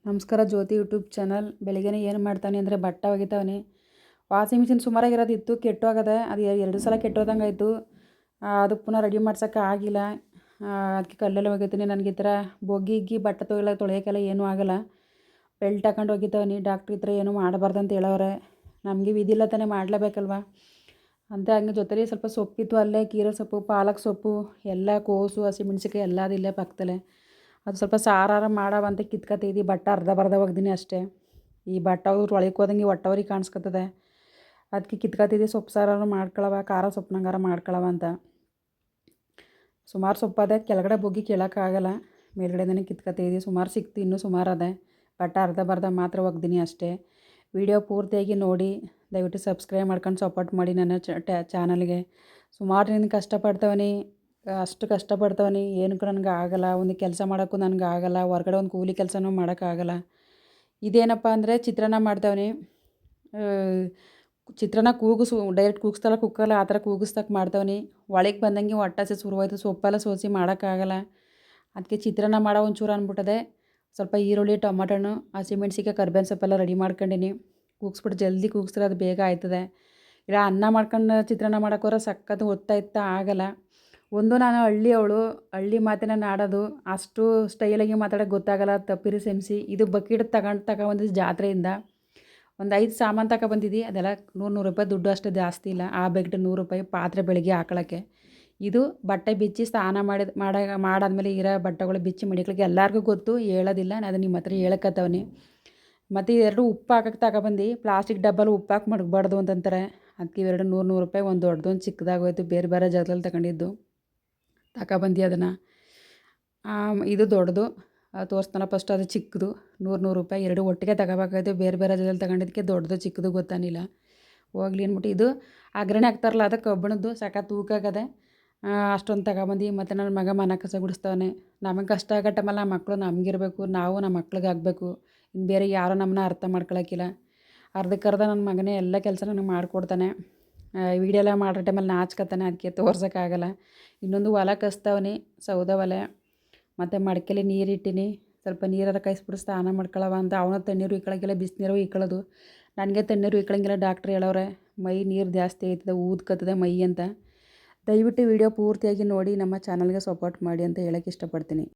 ನಮಸ್ಕಾರ ಜ್ಯೋತಿ YouTube channel. ಬೆಳಿಗ್ಗೆನೇ ಏನು ಮಾಡ್ತಾನೆ ಅಂದರೆ ಬಟ್ಟೆ ಒಗಿತಾವನೆ. Washing machine ಸುಮಾರಾಗಿರೋದಿತ್ತು, ಕೆಟ್ಟೋಗದೆ. ಅದು 2 ಸಲ ಕೆಟ್ಟೋದಂಗೆ ಆಯಿತು. ಅದು ಪುನಃ ರೆಡಿ ಮಾಡ್ಸೋಕ್ಕೆ ಆಗಿಲ್ಲ. ಅದಕ್ಕೆ ಕಲ್ಲಲ್ಲಿ ಒಗಿತೀನಿ. ನನಗೆ ಈ ಥರ ಬೊಗ್ಗಿ ಬಟ್ಟೆ ತೊಳೆಯೋಕ್ಕೆಲ್ಲ ಏನೂ ಆಗಲ್ಲ. ಬೆಲ್ಟ್ ಹಾಕೊಂಡು ಒಗಿತಾವನಿ. ಡಾಕ್ಟ್ರ್ ಈ ಥರ ಏನೂ ಮಾಡಬಾರ್ದು ಅಂತ ಹೇಳೋರೆ. ನಮಗೆ ವಿಧಿಲ್ಲ ತಾನೇ, ಮಾಡಲೇಬೇಕಲ್ವ ಅಂತ. ಹಂಗೆ ಜೊತೆಲಿ ಸ್ವಲ್ಪ ಸೊಪ್ಪಿತ್ತು ಅಲ್ಲೇ, ಕೀರೆ ಸೊಪ್ಪು, ಪಾಲಕ್ ಸೊಪ್ಪು ಎಲ್ಲ, ಕೋಸು, ಹಸಿಮೆಣ್ಸಿಕಾಯಿ ಎಲ್ಲ ಅದು ಇಲ್ಲೇ ಪಕ್ಕದಲ್ಲೇ. ಅದು ಸ್ವಲ್ಪ ಸಾರಾರ ಮಾಡವಂತ ಕಿತ್ಕೊತಿದ್ದಿ. ಬಟ್ಟೆ ಅರ್ಧ ಒಗ್ದಿನಿ ಅಷ್ಟೇ. ಈ ಬಟ್ಟೆ ಅವ್ರು ಒಳಗೆ ಹೋದಂಗೆ ಹೊಟ್ಟೆವ್ರಿಗೆ ಕಾಣಿಸ್ಕೊತದೆ. ಅದಕ್ಕೆ ಕಿತ್ಕೊತಿದ್ದಿ. ಸೊಪ್ಪು ಸಾರಾರು ಮಾಡ್ಕೊಳವ, ಖಾರ ಸೊಪ್ಪುನಂಗಾರ ಮಾಡ್ಕೊಳವ ಅಂತ. ಸುಮಾರು ಸೊಪ್ಪದೆ, ಕೆಳಗಡೆ ಬೊಗ್ಗಿ ಕೇಳೋಕ್ಕಾಗಲ್ಲ. ಮೇಲ್ಗಡೆನೇ ಕಿತ್ಕೊತಿದ್ದಿ. ಸುಮಾರು ಸಿಕ್ತು, ಇನ್ನೂ ಸುಮಾರು ಅದೇ. ಬಟ್ಟೆ ಅರ್ಧ ಮಾತ್ರ ಒಗ್ದಿನಿ ಅಷ್ಟೇ. ವಿಡಿಯೋ ಪೂರ್ತಿಯಾಗಿ ನೋಡಿ. ದಯವಿಟ್ಟು ಸಬ್ಸ್ಕ್ರೈಬ್ ಮಾಡ್ಕೊಂಡು ಸಪೋರ್ಟ್ ಮಾಡಿ ನನ್ನ ಚಾನಲ್ಗೆ. ಸುಮಾರು ದಿನ ಕಷ್ಟಪಡ್ತವನಿ, ಅಷ್ಟು ಕಷ್ಟಪಡ್ತವನಿ. ಏನಕ್ಕೂ ನನಗೆ ಆಗಲ್ಲ. ಒಂದು ಕೆಲಸ ಮಾಡೋಕ್ಕೂ ನನಗೆ ಆಗಲ್ಲ. ಹೊರ್ಗಡೆ ಒಂದು ಕೂಲಿ ಕೆಲಸನೂ ಮಾಡೋಕ್ಕಾಗಲ್ಲ. ಇದೇನಪ್ಪ ಅಂದರೆ ಚಿತ್ರಾನ್ನ ಮಾಡ್ತವನಿ. ಚಿತ್ರಾನ್ನ ಡೈರೆಕ್ಟ್ ಕೂಗಿಸ್ತಲ್ಲ, ಕುಕ್ಕರ್ಲ ಆ ಥರ ಕೂಗಿಸ್ತಕ್ಕೆ ಮಾಡ್ತವನಿ. ಒಳಗೆ ಬಂದಂಗೆ ಹೊಟ್ಟೆ ಹಸಿ ಶುರುವಾಯ್ತು. ಸೊಪ್ಪೆಲ್ಲ ಸೋಸಿ ಮಾಡೋಕ್ಕಾಗಲ್ಲ. ಅದಕ್ಕೆ ಚಿತ್ರಾನ್ನ ಮಾಡೋ ಒಂಚೂರು ಅಂದ್ಬಿಟ್ಟದೆ. ಸ್ವಲ್ಪ ಈರುಳ್ಳಿ, ಟೊಮೊಟೊ ಹಣ್ಣು, ಹಸಿಮೆಣ್ಸಿಕಾಯಿ, ಕರ್ಬೇವಿನ ಸೊಪ್ಪೆಲ್ಲ ರೆಡಿ ಮಾಡ್ಕೊಂಡಿನಿ. ಕೂಗಿಸ್ಬಿಟ್ಟು ಜಲ್ದಿ ಕೂಗಿಸಿದ್ರೆ ಅದು ಬೇಗ ಆಯ್ತದೆ. ಇಲ್ಲ ಅನ್ನ ಮಾಡ್ಕೊಂಡು ಚಿತ್ರಾನ್ನ ಮಾಡೋಕ್ಕೋದ್ರೆ ಸಖತ್ತು ಹೊತ್ತಾಯ್ತಾ ಆಗಲ್ಲ. ನಾನು ಹಳ್ಳಿ ಮಾತೆ ನಾನು ಆಡೋದು. ಅಷ್ಟು ಸ್ಟೈಲಾಗಿ ಮಾತಾಡೋಕ್ಕೆ ಗೊತ್ತಾಗಲ್ಲ. ತಪ್ಪಿರಿ ಸೆಮ್ಸಿ. ಇದು ಬಕೆಟ್ ತಗೊಂಡಿದ್ದು ಜಾತ್ರೆಯಿಂದ. ಒಂದು 5 ಸಾಮಾನು ತಗೊಬಂದಿದ್ದು. ಅದೆಲ್ಲ 100 ರೂಪಾಯಿ ದುಡ್ಡು, ಅಷ್ಟು ಜಾಸ್ತಿ ಇಲ್ಲ. ಆ ಬಕೆಟ್ 100 ರೂಪಾಯಿ. ಪಾತ್ರೆ ಬೆಳಗ್ಗೆ ಹಾಕೊಳ್ಳೋಕ್ಕೆ. ಇದು ಬಟ್ಟೆ ಬಿಚ್ಚಿ ಸ್ನಾನ ಮಾಡಾದ್ಮೇಲೆ ಇರೋ ಬಟ್ಟೆಗಳು ಬಿಚ್ಚಿ ಮಡಿಕ್ಲಿಕ್ಕೆ ಎಲ್ಲರಿಗೂ ಗೊತ್ತು, ಹೇಳೋದಿಲ್ಲ. ನಾನು ಅದು ನಿಮ್ಮ ಹತ್ರ ಹೇಳಕತ್ತವನಿ. ಮತ್ತು ಇವೆರಡು ಉಪ್ಪು ಹಾಕಕ್ಕೆ ತಗೊಬಂದು. ಪ್ಲಾಸ್ಟಿಕ್ ಡಬ್ಬಲ್ಲಿ ಉಪ್ಪು ಹಾಕಿ ಮಡಗಬಾರ್ದು ಅಂತಂತಾರೆ. ಅದಕ್ಕೆ ಇವೆರಡು 100 ರೂಪಾಯಿ. ಒಂದು ದೊಡ್ಡದೊಂದು ಚಿಕ್ಕದಾಗೋಯ್ತು. ಬೇರೆ ಜಾಗದಲ್ಲಿ ತಗೊಂಡಿದ್ದು. ತಗೊಬಂದು ಅದನ್ನು. ಇದು ದೊಡ್ಡದು ತೋರಿಸ್ತಾನ. ಫಸ್ಟ್ ಅದು ಚಿಕ್ಕದು 100 ರೂಪಾಯಿ. ಎರಡು ಒಟ್ಟಿಗೆ ತಗೋಬೇಕಾಯ್ತು. ಬೇರೆ ಜಾಗದಲ್ಲಿ ತಗೊಂಡಿದ್ದಕ್ಕೆ ದೊಡ್ಡದು ಚಿಕ್ಕದು ಗೊತ್ತಾನಿಲ್ಲ. ಹೋಗ್ಲಿ ಅಂದ್ಬಿಟ್ಟು ಇದು ಅಗ್ರಣೆ ಹಾಕ್ತಾರಲ್ಲ, ಅದು ಕಬ್ಬಿಣದ್ದು ಸಖತ್ ತೂಕಾಗದೆ. ಅಷ್ಟೊಂದು ತಗೊಬಂದು. ಮತ್ತು ನನ್ನ ಮಗ ಮನೆ ಕಸ ಗುಡಿಸ್ತವನೆ. ನಮಗೆ ಕಷ್ಟ ಆಗೋ ಟೈಮಲ್ಲಿ ನಮ್ಮ ಮಕ್ಕಳು ನಮಗಿರ್ಬೇಕು, ನಾವು ನಮ್ಮ ಮಕ್ಳಿಗೆ ಆಗಬೇಕು. ಇನ್ನು ಬೇರೆ ಯಾರೂ ನಮ್ಮನ್ನ ಅರ್ಥ ಮಾಡ್ಕೊಳಕ್ಕಿಲ್ಲ. ಅರ್ಧಕ್ಕರ್ಧ ನನ್ನ ಮಗನೇ ಎಲ್ಲ ಕೆಲಸ ನನಗೆ ಮಾಡಿಕೊಡ್ತಾನೆ. ವೀಡಿಯೋ ಎಲ್ಲ ಮಾಡೋ ಟೈಮಲ್ಲಿ ನಾಚ್ಕೊತಾನೆ. ಅದಕ್ಕೆ ತೋರ್ಸೋಕ್ಕಾಗಲ್ಲ. ಇನ್ನೊಂದು ಒಲೆ ಕಸ್ತವನಿ, ಸೌದೆ ಒಲೆ. ಮತ್ತು ಮಡಕೆಲಿ ನೀರಿಟ್ಟಿನಿ. ಸ್ವಲ್ಪ ನೀರಾರ ಕಾಯಿಸ್ಬಿಟ್ಟು ಸ್ನಾನ ಮಾಡ್ಕೊಳ್ಳವ ಅಂತ. ಅವನ ತಣ್ಣೀರು ಇಕ್ಕಳಂಗಿಲ್ಲ, ಬಿಸಿನೀರು ಇಕ್ಕಳೋದು. ನನಗೆ ತಣ್ಣೀರು ಇಕ್ಕಳಂಗಿಲ್ಲ. ಡಾಕ್ಟ್ರ್ ಹೇಳವ್ರೆ ಮೈ ನೀರು ಜಾಸ್ತಿ ಆಯ್ತದೆ, ಊದ್ಕತ್ತದೆ ಮೈ ಅಂತ. ದಯವಿಟ್ಟು ವಿಡಿಯೋ ಪೂರ್ತಿಯಾಗಿ ನೋಡಿ ನಮ್ಮ ಚಾನಲ್ಗೆ ಸಪೋರ್ಟ್ ಮಾಡಿ ಅಂತ ಹೇಳೋಕ್ಕೆ ಇಷ್ಟಪಡ್ತೀನಿ.